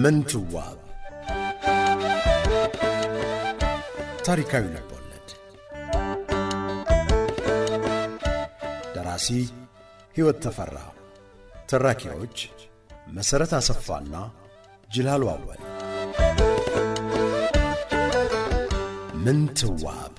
ምንትዋብ ታሪካዊ ልቦለድ ደራሲ ሕይወት ተፈራ ተራኪዎች መሰረት አሰፋና ጅላሉ አወል ምንትዋብ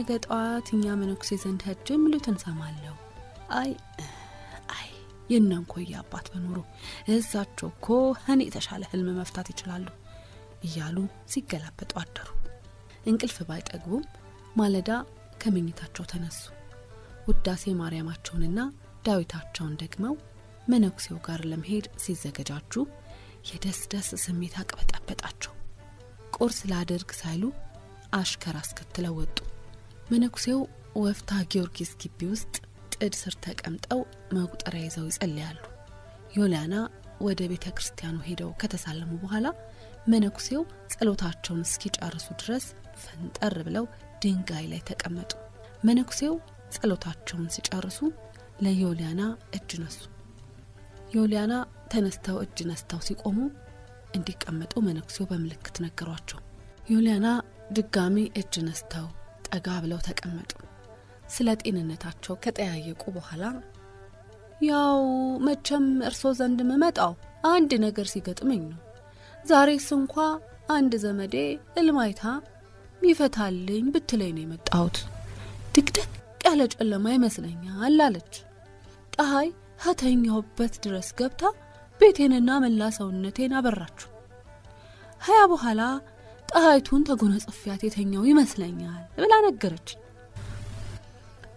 ነገ ጧት እኛ መነኩሴ ዘንድ ሄጄ ምሉትን ሰማለሁ። አይ የነንኮያ አባት በኖሩ እዛቸው እኮ እኔ የተሻለ ህልም መፍታት ይችላሉ እያሉ ሲገላበጡ አደሩ። እንቅልፍ ባይጠግቡም ማለዳ ከመኝታቸው ተነሱ። ውዳሴ ማርያማቸውንና ዳዊታቸውን ደግመው መነኩሴው ጋር ለመሄድ ሲዘገጃጁ የደስደስ ስሜት አቅበጠበጣቸው። ቁርስ ላደርግ ሳይሉ አሽከር አስከትለው ወጡ። መነኩሴው ወፍታ ጊዮርጊስ ግቢ ውስጥ ጥድ ስር ተቀምጠው መቁጠሪያ ይዘው ይጸልያሉ። ዮልያና ወደ ቤተክርስቲያኑ ሄደው ከተሳለሙ በኋላ መነኩሴው ጸሎታቸውን እስኪጨርሱ ድረስ ፈንጠር ብለው ድንጋይ ላይ ተቀመጡ። መነኩሴው ጸሎታቸውን ሲጨርሱ ለዮልያና እጅ ነሱ። ዮልያና ተነስተው እጅ ነስተው ሲቆሙ እንዲቀመጡ መነኩሴው በመልእክት ነገሯቸው። ዮልያና ድጋሚ እጅ ነስተው ጠጋ ብለው ተቀመጡ። ስለ ጤንነታቸው ከጠያየቁ በኋላ ያው መቼም እርሶ ዘንድ መመጣው አንድ ነገር ሲገጥመኝ ነው። ዛሬስ እንኳን አንድ ዘመዴ እልማይታ ሚፈታልኝ ብትለኝ ነው የመጣሁት። ድቅድቅ ያለ ጨለማ ይመስለኛል አለች። ፀሐይ ሀተኛውበት ድረስ ገብታ ቤቴንና መላ ሰውነቴን አበራችሁ። ሀያ በኋላ ፀሐይቱን ተጎነጽፊያት የተኛው ይመስለኛል ብላ ነገረች።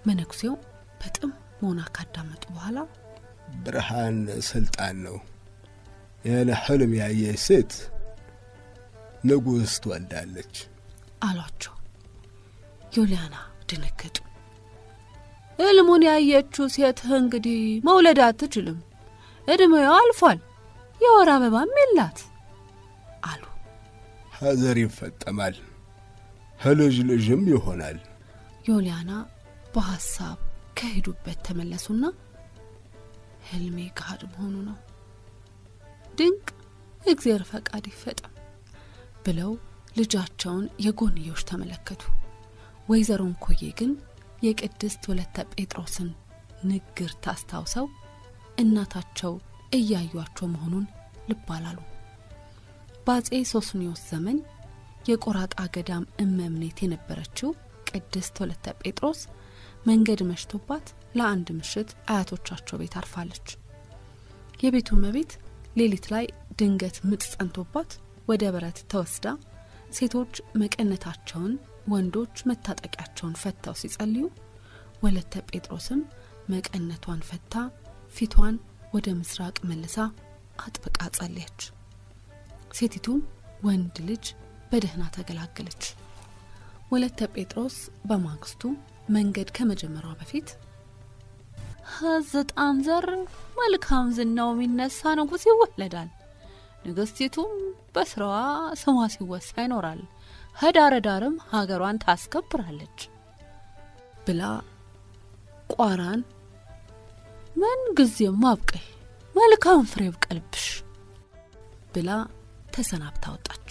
መነኩሴው በጣም ሞና ካዳመጡ በኋላ ብርሃን ስልጣን ነው፣ ያለ ህልም ያየ ሴት ንጉስ ትወልዳለች አሏቸው። ዮልያና ደነገጡ። ህልሙን ያየችው ሴት እንግዲህ መውለድ አትችልም፣ እድሜዋ አልፏል፣ የወር አበባም የላት አሉ። ሀዘር ይፈጠማል፣ ህልጅም ይሆናል። ዮልያና በሐሳብ ከሄዱበት ተመለሱና ህልሜ ጋር መሆኑ ነው፣ ድንቅ እግዚአብሔር ፈቃድ ይፈጠም ብለው ልጃቸውን የጎንዮሽ ተመለከቱ። ወይዘሮን ኮዬ ግን የቅድስት ወለተ ጴጥሮስን ንግር ታስታውሰው እናታቸው እያዩአቸው መሆኑን ልብ አላሉ። ባጼ ሶስኒዮስ ዘመን የቆራጣ ገዳም እመምኔት የነበረችው ቅድስት ወለተ ጴጥሮስ መንገድ መሽቶባት ለአንድ ምሽት አያቶቻቸው ቤት አርፋለች። የቤቱ መቤት ሌሊት ላይ ድንገት ምጥ ጸንቶባት ወደ በረት ተወስዳ ሴቶች መቀነታቸውን ወንዶች መታጠቂያቸውን ፈተው ሲጸልዩ ወለተ ጴጥሮስም መቀነቷን ፈታ ፊቷን ወደ ምስራቅ መልሳ አጥብቃ ጸለየች። ሴቲቱም ወንድ ልጅ በደህና ተገላገለች። ወለተ ጴጥሮስ በማግስቱ መንገድ ከመጀመሯ በፊት ዘጣም ዘር መልካም ዝናው የሚነሳ ንጉስ ይወለዳል። ንግስቲቱም በስራዋ ስሟ ሲወሳ ይኖራል። ህዳር ዳርም ሀገሯን ታስከብራለች ብላ ቋራን ምን ጊዜም ማብቀይ መልካም ፍሬ በቀልብሽ ብላ ተሰናብታ ወጣች።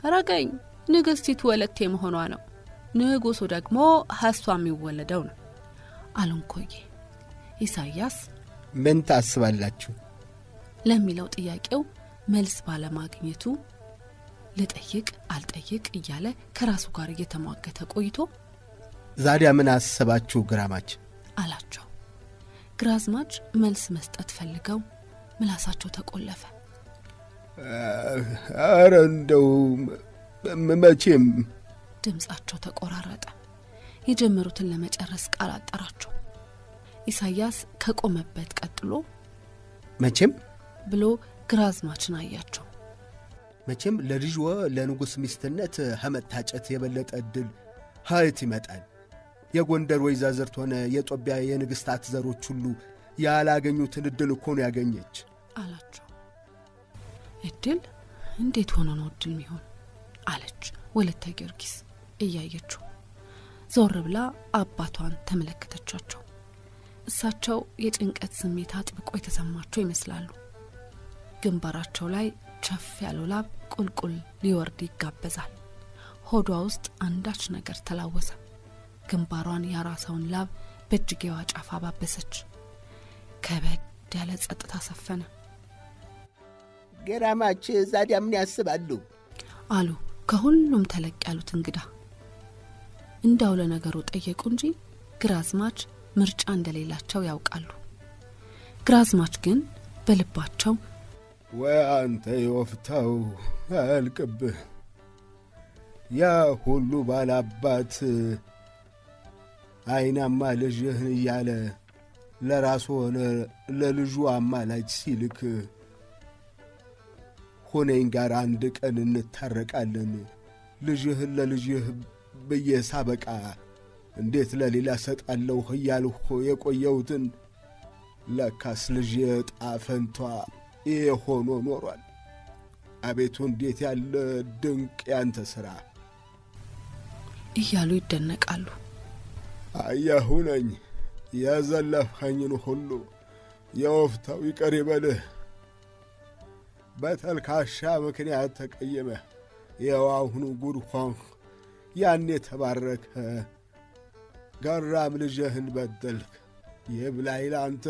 ረገኝ ንግስቲቱ ወለቴ መሆኗ ነው፣ ንጉሱ ደግሞ ሐሷ የሚወለደው ነው አሉንኮዬ። ኢሳይያስ ምን ታስባላችሁ ለሚለው ጥያቄው መልስ ባለማግኘቱ ለጠይቅ አልጠይቅ እያለ ከራሱ ጋር እየተሟገተ ቆይቶ ዛዲያ ምን አሰባችሁ ግራማች አላቸው። ግራዝማች መልስ መስጠት ፈልገው ምላሳቸው ተቆለፈ። አረ እንደው መቼም ድምጻቸው ተቆራረጠ። የጀመሩትን ለመጨረስ ቃል አጠራቸው። ኢሳይያስ ከቆመበት ቀጥሎ መቼም ብሎ ግራዝማችን አያቸው። መቼም ለልጅዎ ለንጉስ ሚስትነት ሀመታጨት የበለጠ እድል ሀይት ይመጣል። የጎንደር ወይዛዝርት ሆነ የጦቢያ የንግስታት ዘሮች ሁሉ ያላገኙትን እድል እኮ ነው ያገኘች አላቸው። እድል እንዴት ሆኖ ነው እድል የሚሆን አለች ወለተ ጊዮርጊስ እያየችው። ዞር ብላ አባቷን ተመለከተቻቸው። እሳቸው የጭንቀት ስሜት አጥብቆ የተሰማቸው ይመስላሉ። ግንባራቸው ላይ ቸፍ ያለው ላብ ቁልቁል ሊወርድ ይጋበዛል። ሆዷ ውስጥ አንዳች ነገር ተላወሰ። ግንባሯን ያራሰውን ላብ በእጅጌዋ ጫፍ አባበሰች። ከበድ ያለ ጸጥታ ሰፈነ። ግራማች ዛዲያ ምን ያስባሉ አሉ ከሁሉም ተለቅ ያሉት እንግዳ። እንዳው ለነገሩ ጠየቁ እንጂ ግራዝማች ምርጫ እንደሌላቸው ያውቃሉ። ግራዝማች ግን በልባቸው ወአንተ ይወፍታው አልቅብህ ያ ሁሉ ባላባት አይናማ ልጅህን እያለ ለራሱ ሆነ ለልጁ አማላጅ ሲልክ ሆነኝ ጋር አንድ ቀን እንታረቃለን ልጅህን ለልጅህ በየሳበቃ እንዴት ለሌላ ሰጣለሁ እያልሁ የቆየሁትን ለካስ ልጅ ጣፈንቷ የሆኖ ኖሯል። አቤቱ እንዴት ያለ ድንቅ ያንተ ሥራ እያሉ ይደነቃሉ። አያሁነኝ ያዘለፍኸኝን ሁሉ የወፍታው ይቀር ይበልህ። በተልካሻ ምክንያት ተቀየመህ የዋሁኑ ጉድ ሆንህ። ያኔ ተባረከ ገራም ልጅህን በደልክ ይብላኝ ላንተ።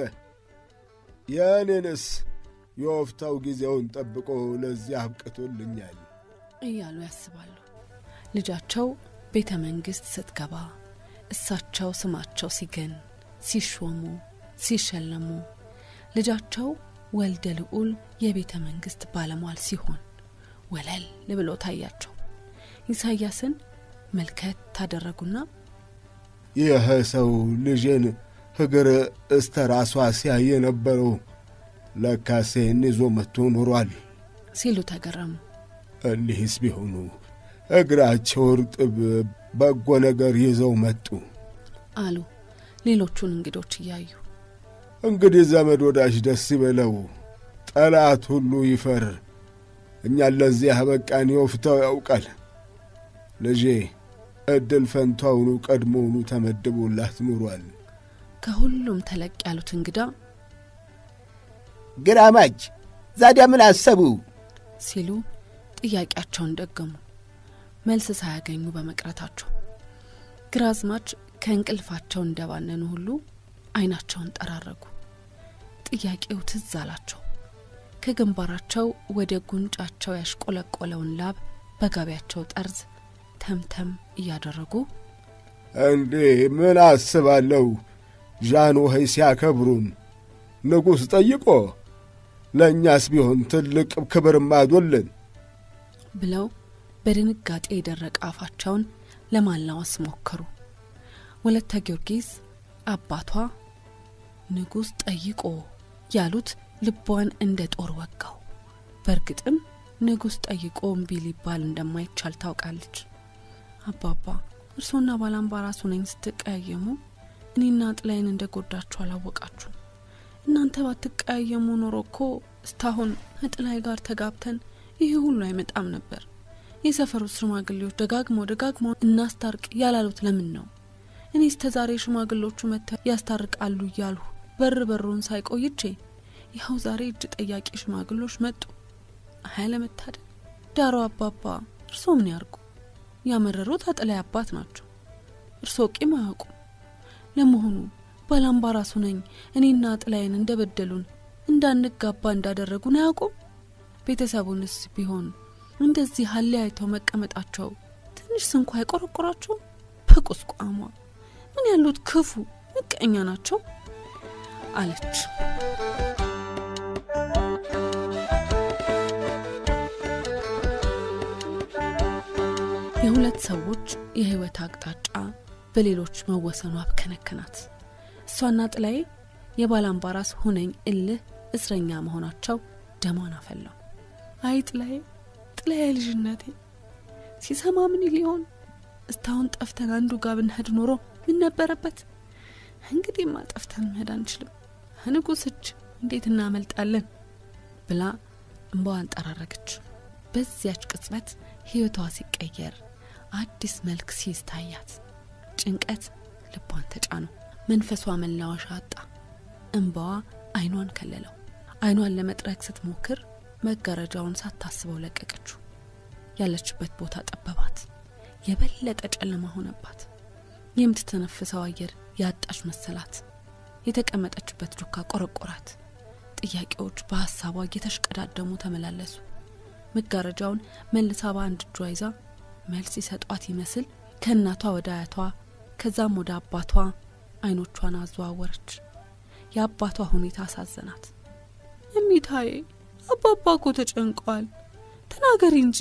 የኔንስ የወፍታው ጊዜውን ጠብቆ ለዚህ አብቅቶልኛል እያሉ ያስባሉ። ልጃቸው ቤተ መንግስት ስትገባ እሳቸው ስማቸው ሲገን ሲሾሙ ሲሸለሙ ልጃቸው ወልደ ልዑል የቤተ መንግስት ባለሟል ሲሆን ወለል ብሎ ታያቸው። ኢሳይያስን መልከት ታደረጉና ይህ ሰው ልጅን እግር እስተራሷ ሲያየ ነበረው ለካሴን ይዞ መጥቶ ኖሯል ሲሉ ተገረሙ። እኒህስ ቢሆኑ እግራቸው እርጥብ በጎ ነገር ይዘው መጡ አሉ ሌሎቹን እንግዶች እያዩ። እንግዲህ ዘመድ ወዳጅ ደስ ይበለው፣ ጠላት ሁሉ ይፈር። እኛ ለዚህ ያበቃን ይወፍታው ያውቃል። ልጄ እድል ፈንታውኑ ቀድሞውኑ ተመድቦላት ኑሯል። ከሁሉም ተለቅ ያሉት እንግዳ ግራማች ዛዲያ ምን አሰቡ ሲሉ ጥያቄያቸውን ደገሙ። መልስ ሳያገኙ በመቅረታቸው ግራዝማች ከእንቅልፋቸው እንደባነኑ ሁሉ አይናቸውን ጠራረጉ። ጥያቄው ትዝ አላቸው። ከግንባራቸው ወደ ጉንጫቸው ያሽቆለቆለውን ላብ በጋቢያቸው ጠርዝ ተምተም እያደረጉ እንዴ ምን አስባለሁ ጃንሆይ ሲያከብሩን ንጉሥ ጠይቆ ለእኛስ ቢሆን ትልቅ ክብር ማዶልን ብለው በድንጋጤ የደረቀ አፋቸውን ለማላወስ ሞከሩ። ወለተ ጊዮርጊስ አባቷ ንጉሥ ጠይቆ ያሉት ልቧን እንደ ጦር ወጋው። በርግጥም ንጉሥ ጠይቆ እምቢ ሊባል እንደማይቻል ታውቃለች። አባባ እርሶና ባላምባራሱ ነኝ ስትቀያየሙ እኔና ጥላዬን እንደጎዳችሁ አላወቃችሁ። እናንተ ባትቀያየሙ ኖሮ እኮ እስካሁን ጥላዬ ጋር ተጋብተን ይሄ ሁሉ አይመጣም ነበር። የሰፈሩ ሽማግሌዎች ደጋግሞ እናስታርቅ ያላሉት ለምን ነው? እኔ እስከዛሬ ሽማግሌዎቹ መጥተው ያስታርቃሉ እያልሁ በሩን ሳይቆይቼ ይኸው ዛሬ እጅ ጠያቂ ሽማግሌዎች መጡ። ለመታደል ዳሮ አባባ እርሶ ምን ያርጉ? ያመረሩት ጥላዬ አባት ናቸው። እርሶ ቂም አያውቁም። ለመሆኑ ባላምባራሱ ነኝ እኔና ጥላዬን እንደበደሉን እንዳንጋባ እንዳደረጉን አያውቁም? ቤተሰቡንስ ቢሆን እንደዚህ ሀለያይተው መቀመጣቸው ትንሽ እንኳ አይቆረቆራቸውም? በቁስቋሟ ምን ያሉት ክፉ ምቀኛ ናቸው አለች። የሁለት ሰዎች የህይወት አቅጣጫ በሌሎች መወሰኑ አብከነከናት። እሷና ጥላዬ የባላምባራስ ሆነኝ እልህ እስረኛ መሆናቸው ደሟን አፈላው። አይ ጥላዬ ልጅነቴ ሲሰማ ምን ሊሆን? እስታሁን ጠፍተን አንዱ ጋር ብንሄድ ኖሮ ምን ነበረበት? እንግዲህ ማጠፍተን መሄድ አንችልም። ንጉስ እጅ እንዴት እናመልጣለን ብላ እንባዋን ጠራረገች። በዚያች ቅጽበት ህይወቷ ሲቀየር አዲስ መልክ ሲስታያት ጭንቀት ልቧን ተጫነው። መንፈሷ መላወሻ አጣ። እንባዋ አይኗን ከለለው። አይኗን ለመጥረግ ስትሞክር መጋረጃውን ሳታስበው ለቀቀችው። ያለችበት ቦታ ጠበባት። የበለጠ ጨለማ ሆነባት። የምትተነፍሰው አየር ያጣች መሰላት። የተቀመጠችበት ዱካ ቆረቆራት። ጥያቄዎች በሐሳቧ እየተሽቀዳደሙ ተመላለሱ። መጋረጃውን መልሳ በአንድ እጇ ይዛ መልስ ይሰጧት ይመስል ከእናቷ ወደ አያቷ ከዛም ወደ አባቷ አይኖቿን አዘዋወረች። የአባቷ ሁኔታ አሳዘናት። እሚታዬ አባባ እኮ ተጨንቋል፣ ተናገሪ እንጂ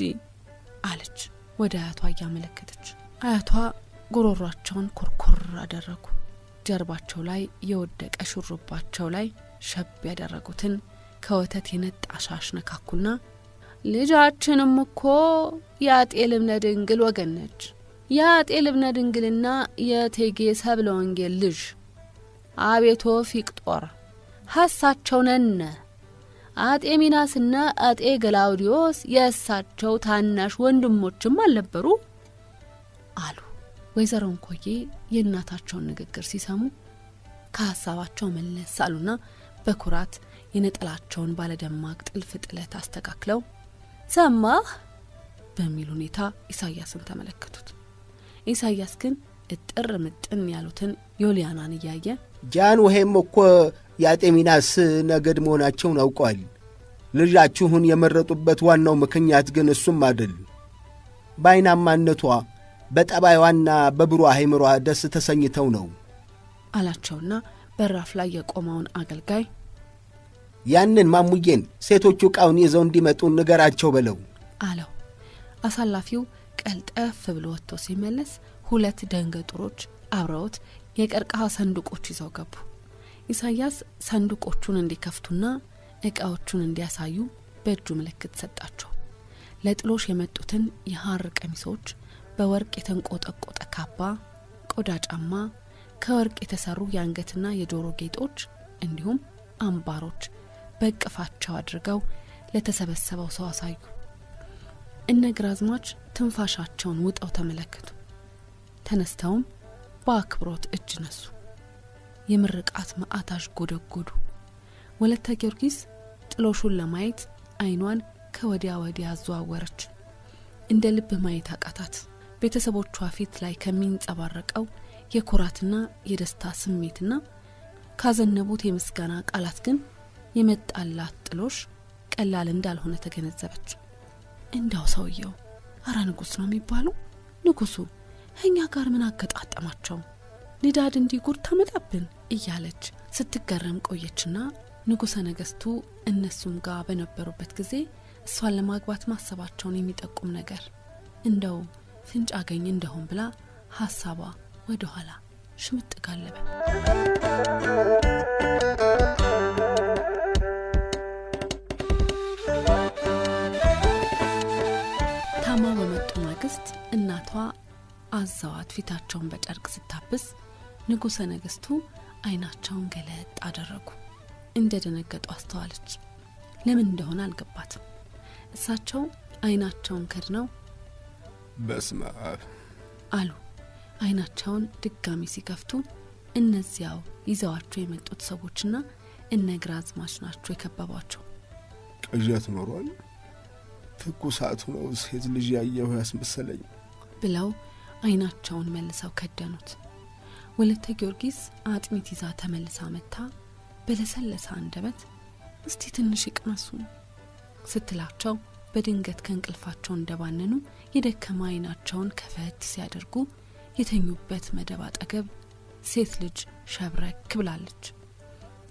አለች ወደ አያቷ እያመለከተች። አያቷ ጉሮሯቸውን ኮርኮር አደረጉ። ጀርባቸው ላይ የወደቀ ሹሩባቸው ላይ ሸብ ያደረጉትን ከወተት የነጣ ሻሽ ነካኩና ልጃችንም እኮ ያጤ ልብነ ድንግል ወገን ነች። ያጤ ልብነ ድንግልና የቴጌ ሰብለ ወንጌል ልጅ አቤቶ ፊቅጦር ሐሳቸው ነነ። አጤ ሚናስና አጤ ገላውዲዮስ የእሳቸው ታናሽ ወንድሞችም አልነበሩ አሉ። ወይዘሮ እንኮዬ የእናታቸውን ንግግር ሲሰሙ ከሐሳባቸው መለስ አሉና በኩራት የነጠላቸውን ባለደማቅ ጥልፍ ጥለት አስተካክለው ሰማህ በሚል ሁኔታ ኢሳያስን ተመለከቱት። ኢሳያስ ግን እጥር ምጥን ያሉትን ዮልያናን እያየ ጃን ወሄም እኮ ያጤ ሚናስ ነገድ መሆናቸውን አውቀዋል። ልጃችሁን የመረጡበት ዋናው ምክንያት ግን እሱም አይደል። ባይናማነቷ በጠባይዋና በብሩህ አይምሯ ደስ ተሰኝተው ነው አላቸውና በራፍ ላይ የቆመውን አገልጋይ ያንን ማሙዬን ሴቶቹ ቃውን ይዘው እንዲመጡ ንገራቸው በለው አለው። አሳላፊው ቀልጠፍ ብሎ ወጥቶ ሲመለስ ሁለት ደንገጡሮች አብረውት የቀርቀሃ ሰንዱቆች ይዘው ገቡ። ኢሳያስ ሰንዱቆቹን እንዲከፍቱና እቃዎቹን እንዲያሳዩ በእጁ ምልክት ሰጣቸው። ለጥሎሽ የመጡትን የሐር ቀሚሶች፣ በወርቅ የተንቆጠቆጠ ካባ፣ ቆዳ ጫማ፣ ከወርቅ የተሰሩ የአንገትና የጆሮ ጌጦች እንዲሁም አምባሮች በቅፋቸው አድርገው ለተሰበሰበው ሰው አሳዩ። እነግራዝማች ትንፋሻቸውን ውጠው ተመለከቱ። ተነስተውም በአክብሮት እጅ ነሱ። የምርቃት ማአታሽ ጎደጎዱ። ወለተ ጊዮርጊስ ጥሎሹን ለማየት አይኗን ከወዲያ ወዲያ አዘዋወረች። እንደ ልብ ማየት አቃታት። ቤተሰቦቿ ፊት ላይ ከሚንጸባረቀው የኩራትና የደስታ ስሜትና ካዘነቡት የምስጋና ቃላት ግን የመጣላት ጥሎሽ ቀላል እንዳልሆነ ተገነዘበች። እንዳው ሰውየው አራ ንጉስ ነው የሚባለው። ንጉሱ እኛ ጋር ምን አገጣጣማቸው? ንዳድ እንዲጉር ተመጣብን እያለች ስትገረም ቆየችና ንጉሰ ነገስቱ እነሱም ጋር በነበሩበት ጊዜ እሷን ለማግባት ማሰባቸውን የሚጠቁም ነገር እንደው ፍንጭ አገኝ እንደሆን ብላ ሐሳቧ ወደ ኋላ ሽምጥ ጋለበ። ታማ በመጡ ማግስት እናቷ አዛዋት ፊታቸውን በጨርቅ ስታብስ ንጉሠ ነገሥቱ አይናቸውን ገለጥ አደረጉ። እንደደነገጡ አስተዋለች። ለምን እንደሆነ አልገባትም። እሳቸው አይናቸውን ከድነው በስመ አብ አሉ። አይናቸውን ድጋሚ ሲከፍቱ እነዚያው ይዘዋቸው የመጡት ሰዎችና እነግራዝማች ናቸው የከበቧቸው። ቅዠት ኖሯል፣ ትኩሳቱ ነው ሴት ልጅ ያየው ያስመሰለኝ ብለው አይናቸውን መልሰው ከደኑት። ወለተ ጊዮርጊስ አጥሚት ይዛ ተመልሳ መጣ። በለሰለሰ አንደበት እስቲ ትንሽ ይቅመሱ ስትላቸው በድንገት ከእንቅልፋቸው እንደባነኑ የደከማ አይናቸውን ከፈት ሲያደርጉ የተኙበት መደብ አጠገብ ሴት ልጅ ሸብረክ ብላለች።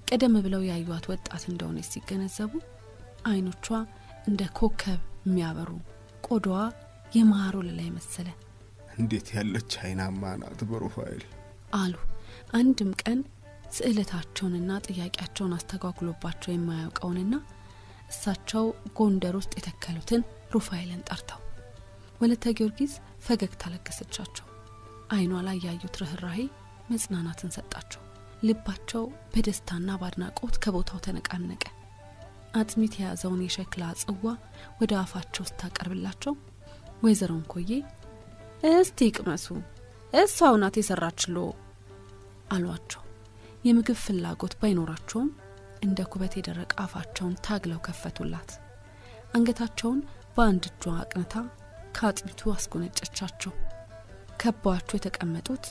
ቀደም ብለው ያዩት ወጣት እንደሆነች ሲገነዘቡ አይኖቿ እንደ ኮከብ የሚያበሩ፣ ቆዳዋ የማሩ ላይ መሰለ። እንዴት ያለች አይናማ ናት በሩፋኤል አሉ። አንድም ቀን ስዕለታቸውንና ጥያቄያቸውን አስተጓጉሎባቸው የማያውቀውንና እሳቸው ጎንደር ውስጥ የተከሉትን ሩፋኤልን ጠርተው ወለተ ጊዮርጊስ ፈገግታ ለገሰቻቸው። አይኗ ላይ ያዩት ርህራሄ መጽናናትን ሰጣቸው። ልባቸው በደስታና ባድናቆት ከቦታው ተነቃነቀ። አጥሚት የያዘውን የሸክላ ጽዋ ወደ አፋቸው ስታቀርብላቸው ወይዘሮ እንኮዬ እስቲ ይቅመሱ እሷው ናት የሰራችሎ አሏቸው። የምግብ ፍላጎት ባይኖራቸውም እንደ ኩበት የደረቀ አፋቸውን ታግለው ከፈቱላት። አንገታቸውን በአንድ እጇ አቅንታ ከአጥሚቱ አስጎነጨቻቸው። ከቧቸው የተቀመጡት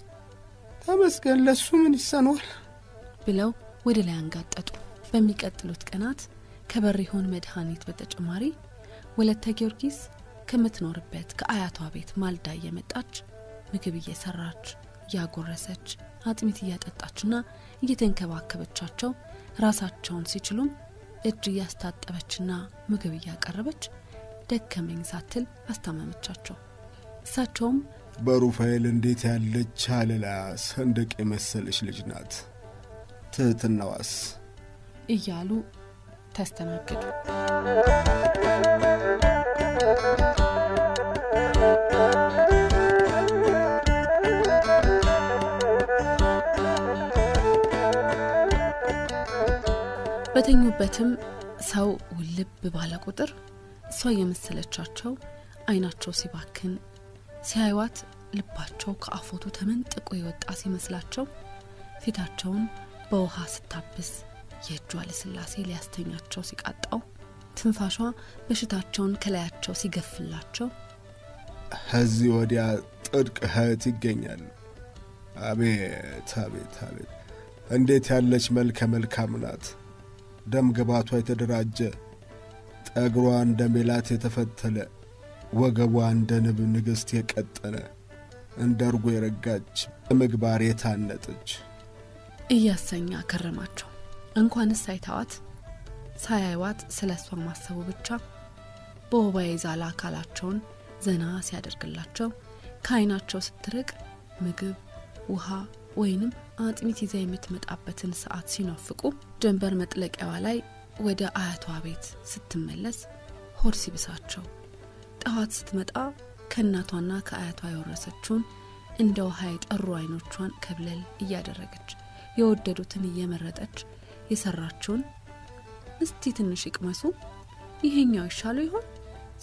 ተመስገን ለሱ ምን ይሰናል ብለው ወደ ላይ አንጋጠጡ። በሚቀጥሉት ቀናት ከበሪሆን መድኃኒት በተጨማሪ ወለተ ጊዮርጊስ ከምትኖርበት ከአያቷ ቤት ማልዳ እየመጣች ምግብ እየሰራች ያጎረሰች አጥሚት እያጠጣችና እየተንከባከበቻቸው ራሳቸውን ሲችሉም እጅ እያስታጠበችና ምግብ እያቀረበች ደከመኝ ሳትል አስተማመቻቸው። እሳቸውም በሩፋኤል እንዴት ያለች አለላ ሰንደቅ የመሰለች ልጅ ናት፣ ትህትናዋስ እያሉ ተስተናገዱ። በተኙበትም ሰው ውልብ ባለ ቁጥር እሷ የመሰለቻቸው አይናቸው ሲባክን ሲያዩት ልባቸው ከአፎቱ ተመንጥቆ የወጣ ሲመስላቸው ፊታቸውን በውሃ ስታብስ የእጇ ለስላሴ ሊያስተኛቸው ሲቃጣው ትንፋሿ በሽታቸውን ከላያቸው ሲገፍላቸው ከዚህ ወዲያ ጥድቅ ሀያት ይገኛል። አቤት አቤት አቤት እንዴት ያለች መልከ መልካም ናት። ደም ግባቷ የተደራጀ፣ ጠግሯ እንደ ሜላት የተፈተለ፣ ወገቧ እንደ ንብ ንግስት የቀጠነ፣ እንደ እርጎ የረጋች፣ በምግባር የታነጠች እያሰኛ ከረማቸው። እንኳንስ ሳይታዋት ሳያዩት ስለሷ ማሰቡ ብቻ በወባ የዛለ አካላቸውን ዘና ሲያደርግላቸው ከአይናቸው ስትርቅ ምግብ፣ ውሃ ወይንም አጥሚት ይዛ የምትመጣበትን ሰዓት ሲናፍቁ ጀንበር መጥለቂያዋ ላይ ወደ አያቷ ቤት ስትመለስ ሆድ ሲብሳቸው ጠዋት ስትመጣ ከእናቷና ከአያቷ የወረሰችውን እንደ ውሃ የጠሩ አይኖቿን ከብለል እያደረገች የወደዱትን እየመረጠች የሰራችውን እስቲ ትንሽ ይቅመሱ ይሄኛው ይሻሉ ይሆን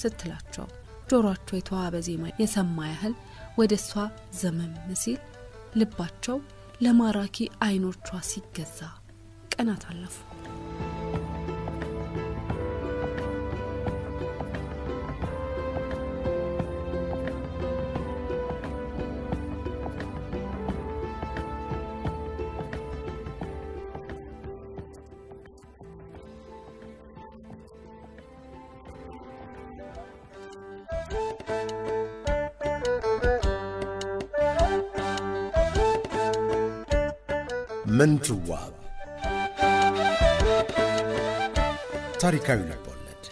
ስትላቸው ጆሮአቸው የተዋበ ዜማ የሰማ ያህል ወደሷ ዘመም ሲል ልባቸው ለማራኪ አይኖቿ ሲገዛ ቀናት አለፉ። ምንትዋብ ታሪካዊ ልቦለድ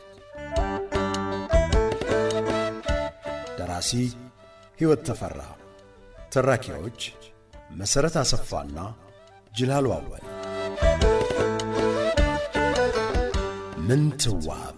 ደራሲ ሕይወት ተፈራ ተራኪዎች መሰረት አሰፋና ጅላሉ አወል ምንትዋብ